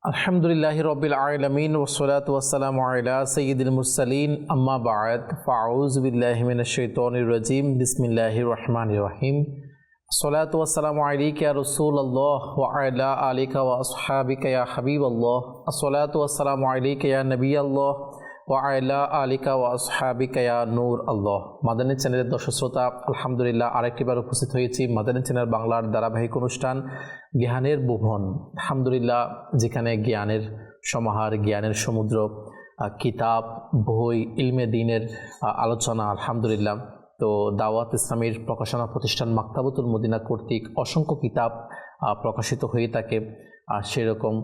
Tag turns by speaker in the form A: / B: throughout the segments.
A: আলহামদুলিল্লাহি রব্বিল আলামিন ওয়াসসালাতু ওয়াসসালামু আলা সাইয়্যিদিল মুরসালিন আম্মা বা'দ ফাআউযু বিল্লাহি মিনাশ শাইতানির রাজিম বিসমিল্লাহির রহমানির রহিম আসসালাতু ওয়াসসালামু আলাইকা ইয়া রাসূলুল্লাহ ওয়া আলা আলিকা ওয়া আসহাবিকা ইয়া হাবিবাল্লাহ আসসালাতু ওয়াসসালামু আলাইকা ইয়া নবিয়াল্লাহ ওয়া আলা আলিকা ওয়া আসহাবিকা ইয়া নূর আল্লাহ। মাদানী চ্যানেলের দর্শক শ্রোতা, আলহামদুলিল্লাহ আরেকটিবার উপস্থিত হয়েছি মাদানী চ্যানেল বাংলার ধারাবাহিক অনুষ্ঠান জ্ঞানের ভুবন। আলহামদুলিল্লাহ, যেখানে জ্ঞানের সমাহার, জ্ঞানের সমুদ্র, কিতাব, বই, ইলমে দ্বীনের আলোচনা। আলহামদুলিল্লাহ, তো দাওয়াত ইসলামীর প্রকাশনা প্রতিষ্ঠান মাকতাবাতুল মদিনা কর্তৃক অসংখ্য কিতাব প্রকাশিত হয়ে থাকে। সেরকম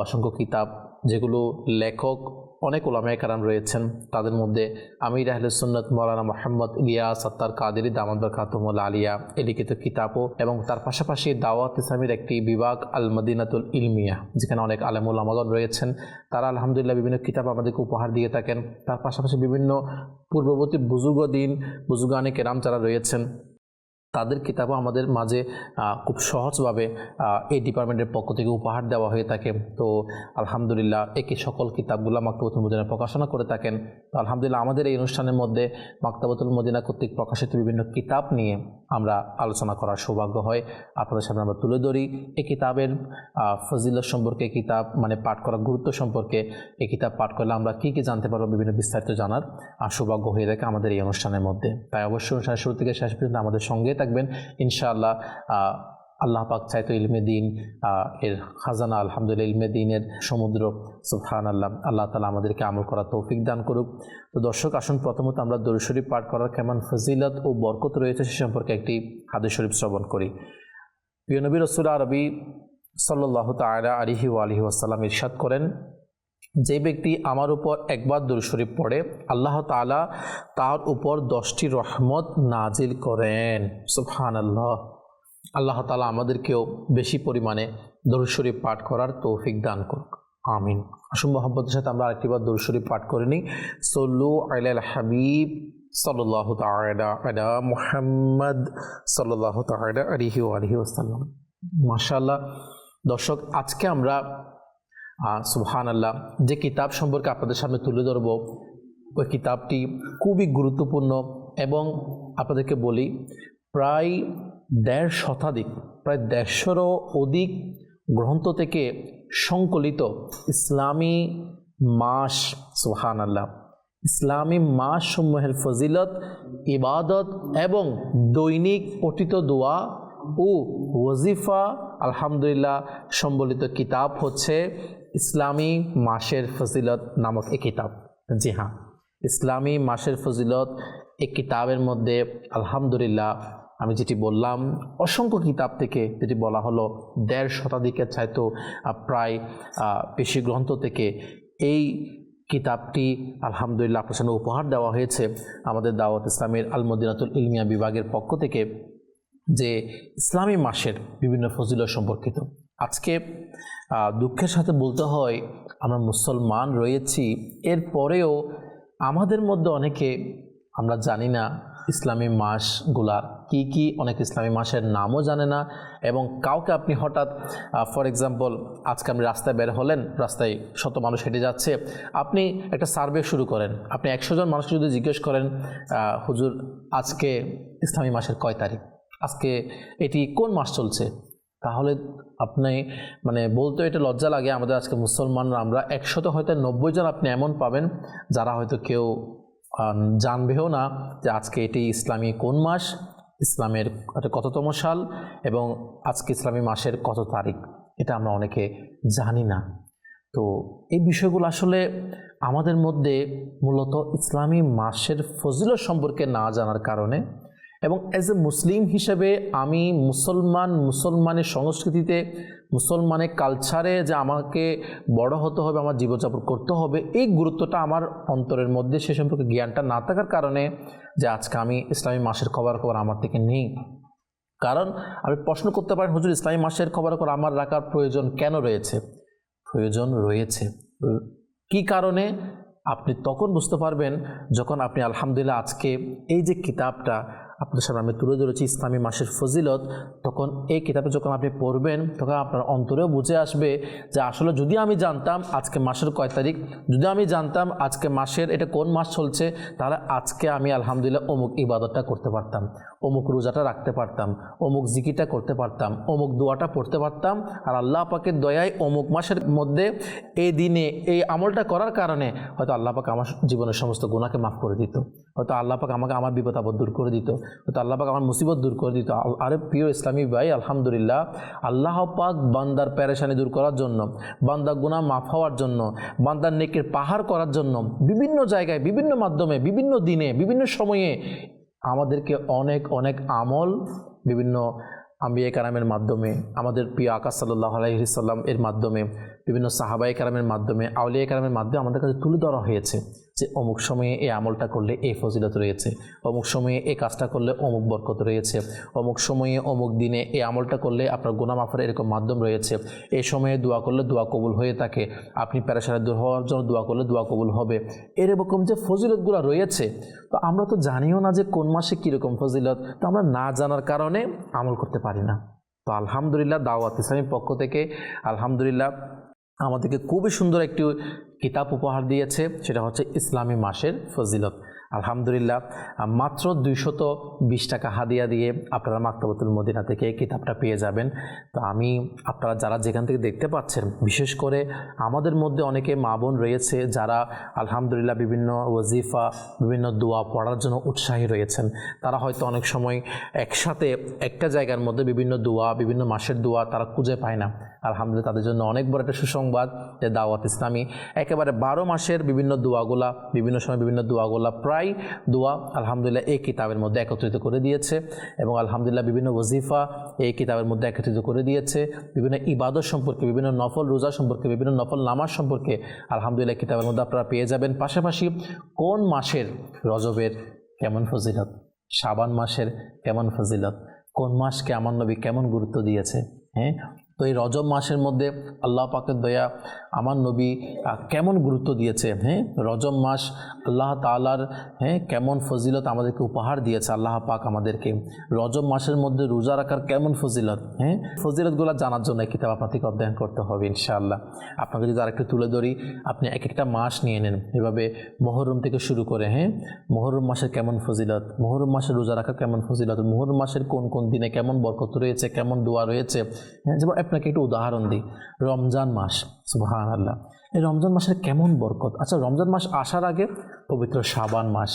A: অসংখ্য কিতাব যেগুলো লেখক অনেক উলামায়ে কেরাম রয়েছেন, তাদের মধ্যে আমির আহলে সুন্নাত মাওলানা মুহাম্মদ ইলিয়াস আত্তার কাদেরী দামাত বরকাতুহুল আলিয়া এ লিখিত কিতাবও, এবং তার পাশাপাশি দাওয়াত ইসলামীর একটি বিভাগ আল মদিনাতুল ইলমিয়া, যেখানে অনেক আলেম উলামাগণ রয়েছেন। তারা আলহামদুলিল্লাহ বিভিন্ন কিতাব আমাদেরকে উপহার দিয়ে থাকেন। তার পাশাপাশি বিভিন্ন পূর্ববর্তী বুজুর্গানে কেরাম যারা রয়েছেন, তাদের কিতাবও আমাদের মাঝে খুব সহজভাবে এই ডিপার্টমেন্টের পক্ষ থেকে উপহার দেওয়া হয়ে থাকে। তো আলহামদুলিল্লাহ একই সকল কিতাবগুলো মাকতাবাতুল মদিনা প্রকাশনা করে থাকেন। তো আলহামদুলিল্লাহ আমাদের এই অনুষ্ঠানের মধ্যে মাকতাবাতুল মদিনা কর্তৃক প্রকাশিত বিভিন্ন কিতাব নিয়ে আমরা আলোচনা করার সৌভাগ্য হয়। আপনাদের সামনে আমরা তুলে ধরি এই কিতাবের ফজিলত সম্পর্কে, কিতাব মানে পাঠ করার গুরুত্ব সম্পর্কে, এই কিতাব পাঠ করলে আমরা কী কী জানতে পারবো, বিভিন্ন বিস্তারিত জানার সৌভাগ্য হয়ে থাকে আমাদের এই অনুষ্ঠানের মধ্যে। তাই অবশ্যই অনুষ্ঠানের শুরু থেকে শেষ পর্যন্ত আমাদের সঙ্গে থাকবেন ইনশাআল্লাহ। আল্লাহ পাক চাইতো ইলমে দ্বীন এর খাজানা, আলহামদুলিল্লাহ ইলমে দ্বীনের সমুদ্র, সুবহানাল্লাহ। আল্লাহ তাআলা আমাদেরকে আমল করার তৌফিক দান করুক। তো দর্শক, আসুন প্রথমত আমরা দরুদ শরীফ পাঠ করার কেমন ফজিলত ও বরকত রয়েছে সে সম্পর্কে একটি হাদিস শরীফ শ্রবণ করি। প্রিয় নবী রাসূল আরবি সাল্লাল্লাহু তাআলা আলাইহি ওয়া আলিহি ওয়াসাল্লাম ইরশাদ করেন, যে ব্যক্তি আমার উপর একবার দরুদ শরীফ পড়ে আল্লাহ তাআলা তার উপর 10টি রহমত নাজিল করেন। সুবহানাল্লাহ। আল্লাহ তাআলা আমাদেরকেও বেশি পরিমাণে দরুদ শরীফ পাঠ করার তৌফিক দান করুক, আমিন। আসুন মহব্বতের সাথে আমরা আরেকটিবার দরুদ শরীফ পাঠ করে নিই। সল্লু আলাল হাবিব সাল্লাল্লাহু তাআলা আলা মুহাম্মদ সাল্লাল্লাহু তাআলা আলাইহি ওয়া আলিহি ওয়াসাল্লাম। মাশাআল্লাহ দর্শক, আজকে আমরা সুবহানাল্লাহ যে কিতাব সম্পর্কে আপনাদের সামনে তুলে ধরব, ওই কিতাবটি খুবই গুরুত্বপূর্ণ এবং আপনাদেরকে বলি প্রায় 1.5 শতাধিক, প্রায় 150-এরও অধিক গ্রন্থ থেকে সংকলিত ইসলামী মাস, সুবহানাল্লাহ, ইসলামী মাস সমূহের ফজিলত, ইবাদত এবং দৈনিক পঠিত দোয়া ও ওয়াজিফা আলহামদুলিল্লাহ সম্বলিত কিতাব হচ্ছে ইসলামী মাসের ফজিলত নামক এই কিতাব। জি হ্যাঁ, ইসলামী মাসের ফজিলত এই কিতাবের মধ্যে আলহামদুলিল্লাহ আমি যেটি বললাম, অসংখ্য কিতাব থেকে যেটি বলা হলো 1.5 শতাধিকের চাইতেও প্রায় বেশি গ্রন্থ থেকে এই কিতাবটি আলহামদুলিল্লাহ আপনার সামনে উপহার দেওয়া হয়েছে আমাদের দাওয়াত ইসলামের আল মদিনাতুল ইলমিয়া বিভাগের পক্ষ থেকে, যে ইসলামী মাসের বিভিন্ন ফজিলত সম্পর্কিত। আজকে দুঃখের সাথে বলতে হয়, আমরা মুসলমান রয়েছি, এরপরেও আমাদের মধ্যে অনেকে আমরা জানি না ইসলামী মাসগুলা কি কি, অনেক ইসলামী মাসের নামও জানে না। এবং কাউকে আপনি হঠাৎ ফর এক্সাম্পল আজকে আপনি রাস্তায় বের হলেন, রাস্তায় শত মানুষ হেঁটে যাচ্ছে, আপনি একটা সার্ভে শুরু করেন, আপনি 100 জন মানুষকে যদি জিজ্ঞেস করেন হুজুর আজকে ইসলামী মাসের কয় তারিখ, আজকে এটি কোন মাস চলছে, তাহলে আপনি মানে বলতে এটা লজ্জা লাগে। আমাদের আজকে মুসলমানরা আমরা 100 হয়তো 90 জন আপনি এমন পাবেন যারা হয়তো কেউ জানবেও না যে আজকে এটি ইসলামী কোন মাস, ইসলামের কততম সাল এবং আজকে ইসলামী মাসের কত তারিখ, এটা আমরা অনেকে জানি না। তো এই বিষয়গুলো আসলে আমাদের মধ্যে মূলত ইসলামী মাসের ফজিলত সম্পর্কে না জানার কারণে, এবং অ্যাজ এ মুসলিম হিসেবে আমি মুসলমানের সংস্কৃতিতে, মুসলমানের কালচারে যে আমাকে বড় হতে হবে, আমার জীবনযাপন করতে হবে, এই গুরুত্বটা আমার অন্তরের মধ্যে সে সম্পর্কে জ্ঞানটা না থাকার কারণে যে আজকে আমি ইসলামী মাসের খবর আমার থেকে নেই। কারণ আমি প্রশ্ন করতে পারেন, হুজুর ইসলামী মাসের খবর আমার রাখার প্রয়োজন কেন রয়েছে? প্রয়োজন রয়েছে কি কারণে আপনি তখন বুঝতে পারবেন যখন আপনি আলহামদুলিল্লাহ আজকে এই যে কিতাবটা আপনাদের সামনে আমি তুলে ধরেছি ইসলামী মাসের ফজিলত, তখন এই কিতাবে যখন আপনি পড়বেন তখন আপনার অন্তরেও বুঝে আসবে যে আসলে যদি আমি জানতাম আজকে মাসের কয় তারিখ, যদি আমি জানতাম আজকে মাসের এটা কোন মাস চলছে, তাহলে আজকে আমি আলহামদুলিল্লাহ অমুক ইবাদতটা করতে পারতাম, অমুক রোজাটা রাখতে পারতাম, অমুক জিকিরটা করতে পারতাম, অমুক দোয়াটা পড়তে পারতাম। আর আল্লাহ পাকের দয়ায় অমুক মাসের মধ্যে এই দিনে এই আমলটা করার কারণে হয়তো আল্লাহ পাক আমার জীবনের সমস্ত গুনাহকে মাফ করে দিত, হয়তো আল্লাহ পাক আমাকে আমার বিপদ আপদ দূর করে দিত, হয়তো আল্লাহ পাক আমার মুসিবত দূর করে দিত। আরে প্রিয় ইসলামী ভাই, আলহামদুলিল্লাহ আল্লাহ পাক বান্দার পেরেশানি দূর করার জন্য, বান্দার গুনাহ মাফ হওয়ার জন্য, বান্দার নেকের পাহাড় করার জন্য বিভিন্ন জায়গায়, বিভিন্ন মাধ্যমে, বিভিন্ন দিনে, বিভিন্ন সময়ে আমাদেরকে অনেক অনেক আমল বিভিন্ন আম্বিয়া কারামের মাধ্যমে, আমাদের প্রিয় আকাশ সাল্লাল্লাহু আলাইহি সাল্লাম এর মাধ্যমে, বিভিন্ন সাহাবায়ে কারামের মাধ্যমে, আউলিয়া কারামের মাধ্যমে আমাদের কাছে তুলে ধরা হয়েছে যে অমুক সময়ে এই আমলটা করলে এই ফজিলত রয়েছে, অমুক সময়ে এই কাজটা করলে অমুক বরকত রয়েছে, অমুক সময়ে অমুক দিনে এই আমলটা করলে আপনার গুনাহ মাফের এরকম মাধ্যম রয়েছে, এই সময়ে দোয়া করলে দোয়া কবুল হয়ে থাকে, আপনি পেরেশানি দূর হওয়ার জন্য দোয়া করলে দোয়া কবুল হবে, এরকম যে ফজিলতগুলো রয়েছে। তো আমরা তো জানিও না যে কোন মাসে কীরকম ফজিলত, তো আমরা না জানার কারণে আমল করতে পারি না। তো আলহামদুলিল্লাহ দাওয়াত ইসলামীর পক্ষ থেকে আলহামদুলিল্লাহ আমাদেরকে খুবই সুন্দর একটি কিতাব উপহার দিয়েছে, সেটা হচ্ছে ইসলামী মাসের ফজিলত। আলহামদুলিল্লাহ মাত্র 220 টাকা হাদিয়া দিয়ে আপনারা মাকতাবাতুল মদিনা থেকে এই কিতাবটা পেয়ে যাবেন। তো আমি আপনারা যারা যেখান থেকে দেখতে পাচ্ছেন, বিশেষ করে আমাদের মধ্যে অনেকে মা বোন রয়েছে যারা আলহামদুলিল্লাহ বিভিন্ন ওয়াজিফা, বিভিন্ন দোয়া পড়ার জন্য উৎসাহী রয়েছেন। তারা হয়তো অনেক সময় একসাথে একটা জায়গার মধ্যে বিভিন্ন দোয়া, বিভিন্ন মাসের দোয়া তারা খুঁজে পায় না। আলহামদুলিল্লাহ তাদের জন্য অনেক বড় একটা সুসংবাদ যে দাওয়াত ইসলামী একেবারে 12 মাসের বিভিন্ন দোয়াগুলা, বিভিন্ন সময় বিভিন্ন দোয়াগুলা, প্রায় দোয়া আলহামদুলিল্লাহ এই কিতাবের মধ্যে একত্রিত করে দিয়েছে। এবং আলহামদুলিল্লাহ বিভিন্ন ওয়াজিফা এই কিতাবের মধ্যে একত্রিত করে দিয়েছে, বিভিন্ন ইবাদত সম্পর্কে, বিভিন্ন নফল রোজা সম্পর্কে, বিভিন্ন নফল নামাজ সম্পর্কে আলহামদুলিল্লাহ কিতাবের মধ্যে আপনারা পেয়ে যাবেন। পাশাপাশি কোন মাসের, রজবের কেমন ফজিলত, শাবান মাসের কেমন ফজিলত, কোন মাসকে আমার নবী কেমন গুরুত্ব দিয়েছে, হ্যাঁ। তো এই রজব মাসের মধ্যে আল্লাহ পাকের দয়া আমার নবী কেমন গুরুত্ব দিয়েছে, হ্যাঁ। রজব মাস আল্লাহ তাআলার কেমন ফজিলত আমাদেরকে উপহার দিয়েছে আল্লাহ পাক আমাদেরকে। রজব মাসের মধ্যে রোজা রাখার কেমন ফজিলত, ফজিলতগুলো জানার জন্য এই কিতাব আপনাদেরকে অধ্যয়ন করতে হবে ইনশাআল্লাহ। আপনাকে যদি আরেকটু তুলে ধরি, আপনি এক একটা মাস নিয়ে নেন, এভাবে মুহররম থেকে শুরু করে, মুহররম মাসের কেমন ফজিলত, মুহররম মাসের রোজা রাখার কেমন ফজিলত, মুহররম মাসের কোন কোন দিনে কেমন বরকত রয়েছে, কেমন দোয়া রয়েছে। যেমন আপনাকে একটু উদাহরণ দিই, রমজান মাস, সুবহানাল্লাহ, এই রমজান মাসের কেমন বরকত। আচ্ছা, রমজান মাস আসার আগে পবিত্র শাবান মাস,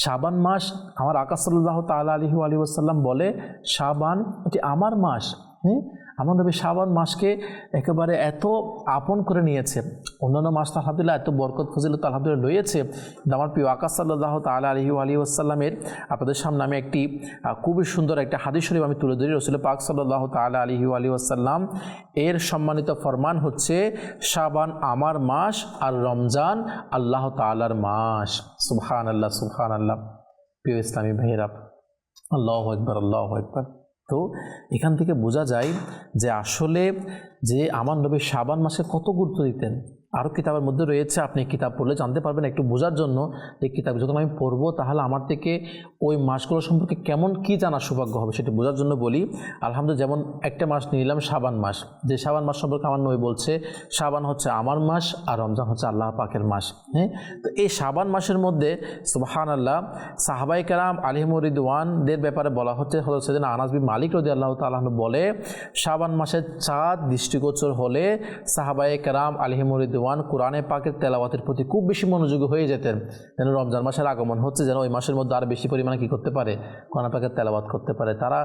A: শাবান মাস আমার আকাশ সাল্লাল্লাহু তাআলা আলাইহি ওয়াসাল্লাম বলে শাবান এটি আমার মাস। আমার নবী শাবান মাসকে একেবারে এত আপন করে নিয়েছে। অন্যান্য মাস তো আলহামদুলিল্লাহ এত বরকত ফজিলত আলহামদুলিল্লাহ রয়েছে, কিন্তু আমার প্রিয় আকাশ সাল্লাল্লাহু তাআলা আলাইহি ওয়াসাল্লামের আপনাদের সামনে আমি একটি খুবই সুন্দর একটা হাদিস শরীফ আমি তুলে ধরি। রাসূল পাক সাল্লাল্লাহু তাআলা আলাইহি ওয়াসাল্লাম এর সম্মানিত ফরমান হচ্ছে, শাবান আমার মাস আর রমজান আল্লাহ তাআলার মাস। সুবহানাল্লাহ, সুবহানাল্লাহ। প্রিয় ইসলামী ভাইয়েরা, আল্লাহু আকবার, আল্লাহু আকবার। তো এখান থেকে বোঝা যায় যে আসলে যে আমার নবী শাবান মাসে কত গুরুত্ব দিতেন। আরও কিতাবের মধ্যে রয়েছে, আপনি কিতাব পড়লে জানতে পারবেন। একটু বোঝার জন্য এই কিতাব যখন আমি পড়বো, তাহলে আমার থেকে ওই মাসগুলো সম্পর্কে কেমন কি জানার সৌভাগ্য হবে সেটা বোঝার জন্য বলি। আলহামদুলিল্লাহ, যেমন একটা মাস নিলাম শাবান মাস, যে শাবান মাস সম্পর্কে আমার নবী বলছে শাবান হচ্ছে আমার মাস আর রমজান হচ্ছে আল্লাহ পাকের মাস। তো এই শাবান মাসের মধ্যে সুবহানাল্লাহ সাহাবায়ে কেরাম আলাইহিমুর রিদওয়ানদের ব্যাপারে বলা হচ্ছে, হযরত সাইয়েদনা আনাস বিন মালিক রাদিয়াল্লাহু তাআলা আনহু বলে, শাবান মাসের চাঁদ দৃষ্টিগোচর হলে সাহাবায়ে কেরাম আলাইহিমুর রিদওয়ান কোরআনে পাকের তেলাওয়াতের প্রতি খুব বেশি মনোযোগী হয়ে যেতেন, যেন রমজান মাসের আগমন হচ্ছে, যেন ওই মাসের মধ্যে আরও বেশি পরিমাণে কী করতে পারে, কোরআন পাকের তেলাওয়াত করতে পারে। তারা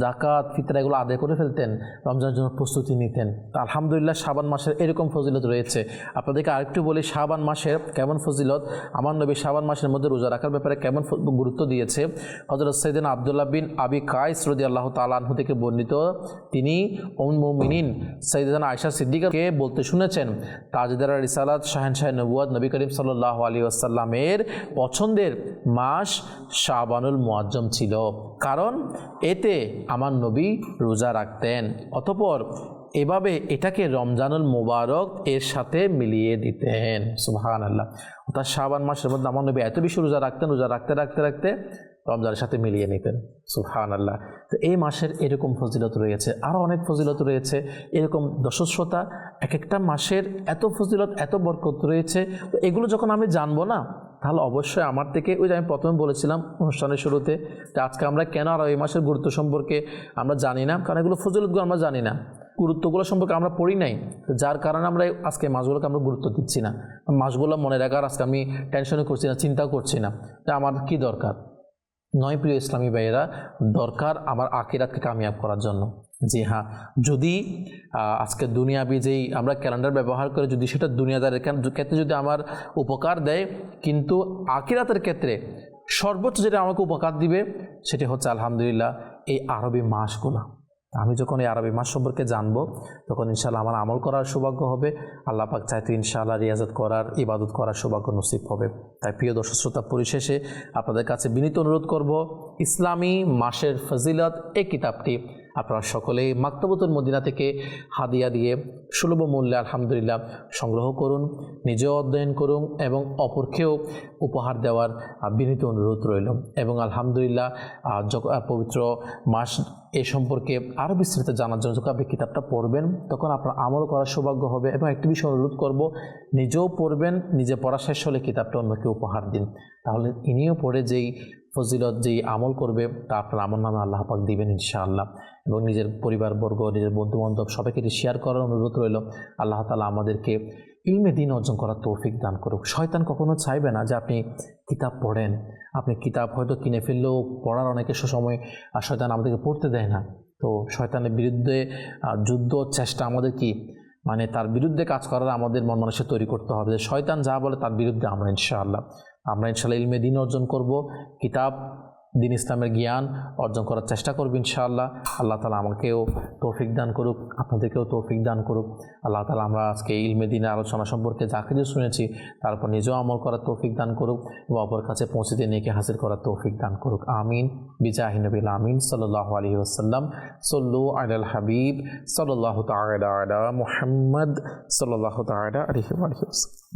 A: যাকাত ফিতরা এগুলো আদায় করে ফেলতেন, রমজানের জন্য প্রস্তুতি নিতেন। তা আলহামদুলিল্লাহ শাবান মাসের এরকম ফজিলত রয়েছে। আপনাদেরকে আরেকটু বলি শাবান মাসের কেমন ফজিলত। আমার নবী শাবান মাসের মধ্যে রোজা রাখার ব্যাপারে কেমন গুরুত্ব দিয়েছে। হযরত সাইয়েদনা আব্দুল্লাহ বিন আবি কায়স রাদিয়াল্লাহু তাআলা আনহু থেকে বর্ণিত, তিনি উম্মুল মুমিনিন সাইয়েদনা আয়েশা সিদ্দিকাকে বলতে শুনেছেন, তাজদার রিসালাত শাহেনশাহ নবুয়ত নবী করিম সাল্লাল্লাহু আলাইহি ওয়াসাল্লামের পছন্দের মাস শাবানুল মুআজ্জম ছিল, কারণ এতে আমার নবী রোজা রাখতেন। অতঃপর এভাবে এটাকে রমজানুল মুবারক এর সাথে মিলিয়ে দিতেন। সুবহানাল্লাহ। অর্থাৎ শাবান মাসের মধ্যে আমার নবী এত বেশি রোজা রাখতেন, রোজা রাখতে রাখতে রাখতে রমজানের সাথে মিলিয়ে নিতেন। সুবহানাল্লাহ। তো এই মাসের এরকম ফজিলত রয়েছে, আরও অনেক ফজিলত রয়েছে, এরকম দশশ্রোতা এক একটা মাসের এত ফজিলত, এত বরকত রয়েছে। তো এগুলো যখন আমি জানবো না, তাহলে অবশ্যই আমার থেকে, ওই যে আমি প্রথমে বলেছিলাম অনুষ্ঠানের শুরুতে, যে আজকে আমরা কেন আর এই মাসের গুরুত্ব সম্পর্কে আমরা জানি না, কারণ এগুলো ফজিলতগুলো আমরা জানি না, গুরুত্বগুলো সম্পর্কে আমরা পড়ি নাই, তো যার কারণে আমরা আজকে মাসগুলোকে আমরা গুরুত্ব দিচ্ছি না। মাসগুলো মনে রাখার আজকে আমি টেনশনও করছি না, চিন্তাও করছি না, যে আমার কি দরকার। নয় প্রিয় ইসলামী ভাইয়েরা, দরকার আমার আখিরাতকে কামিয়াব করার জন্য। জি হ্যাঁ, যদি আজকে দুনিয়াবি যেই আমরা ক্যালেন্ডার ব্যবহার করে যদি সেটা দুনিয়াদারের ক্ষেত্রে যদি আমার উপকার দেয়, কিন্তু আখিরাতের ক্ষেত্রে সর্বোচ্চ যেটা আমাকে উপকার দিবে সেটি হচ্ছে আলহামদুলিল্লাহ এই আরবি মাসগুলো। আমি যখন এই আরবি মাস সম্পর্কে জানবো, তখন ইনশাআল্লাহ আমার আমল করার সৌভাগ্য হবে। আল্লাহ পাক চাইতে ইনশাআল্লাহ রিয়াজত করার, ইবাদত করার সৌভাগ্য নসিব হবে। তাই প্রিয় দর্শক শ্রোতা, পরিশেষে আপনাদের কাছে বিনীত অনুরোধ করব, ইসলামী মাসের ফজিলত এই কিতাবটি আপনারা সকলেই মাকতাবাতুল মদিনা থেকে হাদিয়া দিয়ে সুলভ মূল্যে আলহামদুলিল্লাহ সংগ্রহ করুন, নিজেও অধ্যয়ন করুন এবং অপরকেও উপহার দেওয়ার বিনীত অনুরোধ রইল। এবং আলহামদুলিল্লাহ পবিত্র মাস এ সম্পর্কে আরও বিস্তারিত জানার জন্য যখন আপনি কিতাবটা পড়বেন, তখন আপনার আমল করার সৌভাগ্য হবে। এবং একটি বিষয় অনুরোধ করব, নিজেও পড়বেন, নিজে পড়া শেষ হলে কিতাবটা অন্যকে উপহার দিন, তাহলে ইনিও পড়ে যেই ফজিলত, যেই আমল করবে তা আপনার আমল নামে আল্লাহ পাক দিবেন ইনশাআল্লাহ। এবং নিজের পরিবারবর্গ, নিজের বন্ধুবান্ধব সবাইকে এটি শেয়ার করার অনুরোধ রইল। আল্লাহ তাআলা আমাদেরকে ইলমে দ্বীন অর্জন করার তৌফিক দান করুক। শয়তান কখনো চাইবে না যে আপনি কিতাব পড়েন। আপনি কিতাব হয়তো কিনে ফেললেও পড়ার অনেকের সময় শয়তান আমাদেরকে পড়তে দেয় না। তো শয়তানের বিরুদ্ধে যুদ্ধ চেষ্টা আমাদের কি, মানে তার বিরুদ্ধে কাজ করার আমাদের মন মানুষের তৈরি করতে হবে, যে শয়তান যা বলে তার বিরুদ্ধে আমরা ইনশাআল্লাহ ইলমে দ্বীন অর্জন করব, কিতাব দিন ইসলামের জ্ঞান অর্জন করার চেষ্টা করব ইনশাআল্লাহ। আল্লাহ তাআলা আমাকেও তৌফিক দান করুক, আপনাদেরকেও তৌফিক দান করুক। আল্লাহ তাআলা আমরা আজকে ইলমে দ্বীনের আলোচনা সম্পর্কে যা কিছু শুনেছি তারপর নিজেও আমল করার তৌফিক দান করুক এবং অপর কাছে পৌঁছে দিয়ে নেকি হাসিল করার তৌফিক দান করুক। আমিন বিজাহি নবিল আমিন সাল্লাল্লাহু আলাইহি ওয়াসাল্লাম। সল্লু আলাল হাবিব সাল্লাল্লাহু তাআলা আলা মুহাম্মদ সাল্লাল্লাহু তাআলা আলাইহি ওয়াসাল্লাম।